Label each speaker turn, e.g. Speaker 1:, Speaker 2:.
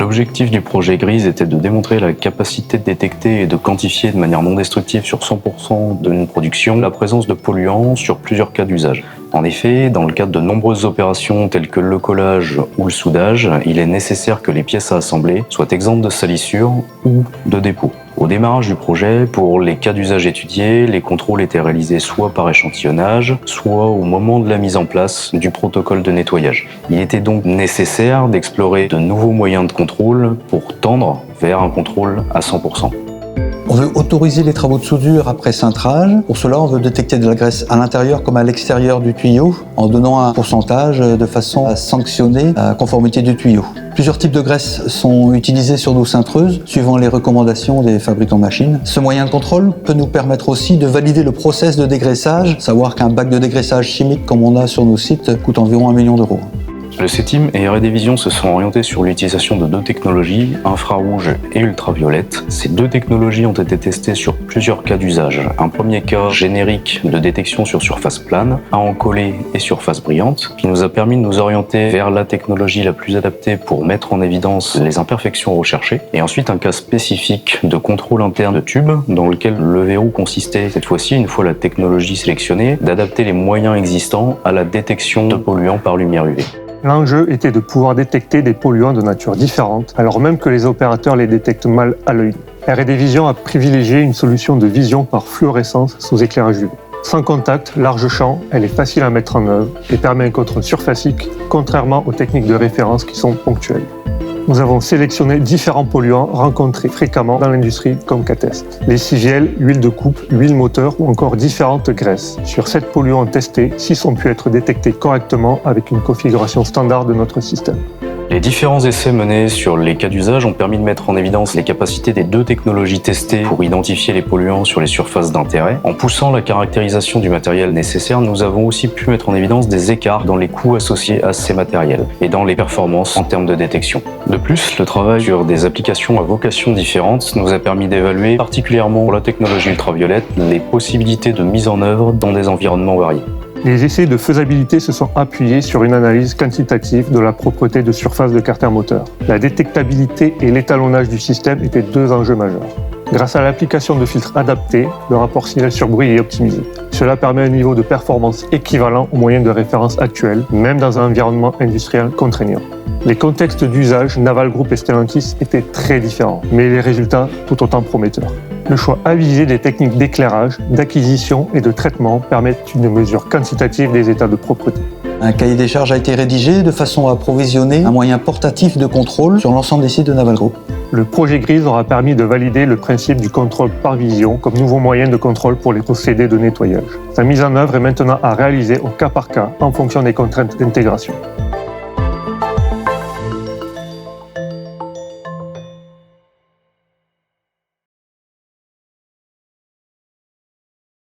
Speaker 1: L'objectif du projet GRISE était de démontrer la capacité de détecter et de quantifier de manière non destructive sur 100% de une production la présence de polluants sur plusieurs cas d'usage. En effet, dans le cadre de nombreuses opérations telles que le collage ou le soudage, il est nécessaire que les pièces à assembler soient exemptes de salissures ou de dépôts. Au démarrage du projet, pour les cas d'usage étudiés, les contrôles étaient réalisés soit par échantillonnage, soit au moment de la mise en place du protocole de nettoyage. Il était donc nécessaire d'explorer de nouveaux moyens de contrôle pour tendre vers un contrôle à 100%.
Speaker 2: On veut autoriser les travaux de soudure après cintrage. Pour cela, on veut détecter de la graisse à l'intérieur comme à l'extérieur du tuyau en donnant un pourcentage de façon à sanctionner la conformité du tuyau. Plusieurs types de graisses sont utilisés sur nos cintreuses suivant les recommandations des fabricants de machines. Ce moyen de contrôle peut nous permettre aussi de valider le process de dégraissage, savoir qu'un bac de dégraissage chimique comme on a sur nos sites coûte environ 1 million d'euros.
Speaker 1: Le CETIM et R&D Vision se sont orientés sur l'utilisation de deux technologies, infrarouge et ultraviolette. Ces deux technologies ont été testées sur plusieurs cas d'usage. Un premier cas générique de détection sur surface plane, à encoller et surface brillante, qui nous a permis de nous orienter vers la technologie la plus adaptée pour mettre en évidence les imperfections recherchées. Et ensuite un cas spécifique de contrôle interne de tube, dans lequel le verrou consistait, cette fois-ci, une fois la technologie sélectionnée, d'adapter les moyens existants à la détection de polluants par lumière UV.
Speaker 3: L'enjeu était de pouvoir détecter des polluants de nature différente, alors même que les opérateurs les détectent mal à l'œil. R&D Vision a privilégié une solution de vision par fluorescence sous éclairage UV. Sans contact, large champ, elle est facile à mettre en œuvre et permet un contrôle surfacique, contrairement aux techniques de référence qui sont ponctuelles. Nous avons sélectionné différents polluants rencontrés fréquemment dans l'industrie comme Catest. Lessiviel, huile de coupe, huile moteur ou encore différentes graisses. Sur 7 polluants testés, 6 ont pu être détectés correctement avec une configuration standard de notre système.
Speaker 1: Les différents essais menés sur les cas d'usage ont permis de mettre en évidence les capacités des deux technologies testées pour identifier les polluants sur les surfaces d'intérêt. En poussant la caractérisation du matériel nécessaire, nous avons aussi pu mettre en évidence des écarts dans les coûts associés à ces matériels et dans les performances en termes de détection. De plus, le travail sur des applications à vocation différente nous a permis d'évaluer, particulièrement pour la technologie ultraviolette, les possibilités de mise en œuvre dans des environnements variés.
Speaker 3: Les essais de faisabilité se sont appuyés sur une analyse quantitative de la propreté de surface de carter moteur. La détectabilité et l'étalonnage du système étaient deux enjeux majeurs. Grâce à l'application de filtres adaptés, le rapport signal sur bruit est optimisé. Cela permet un niveau de performance équivalent aux moyennes de référence actuelles, même dans un environnement industriel contraignant. Les contextes d'usage Naval Group et Stellantis étaient très différents, mais les résultats tout autant prometteurs. Le choix avisé des techniques d'éclairage, d'acquisition et de traitement permettent une mesure quantitative des états de propreté.
Speaker 2: Un cahier des charges a été rédigé de façon à provisionner un moyen portatif de contrôle sur l'ensemble des sites de Naval Group.
Speaker 3: Le projet GRISE aura permis de valider le principe du contrôle par vision comme nouveau moyen de contrôle pour les procédés de nettoyage. Sa mise en œuvre est maintenant à réaliser au cas par cas en fonction des contraintes d'intégration.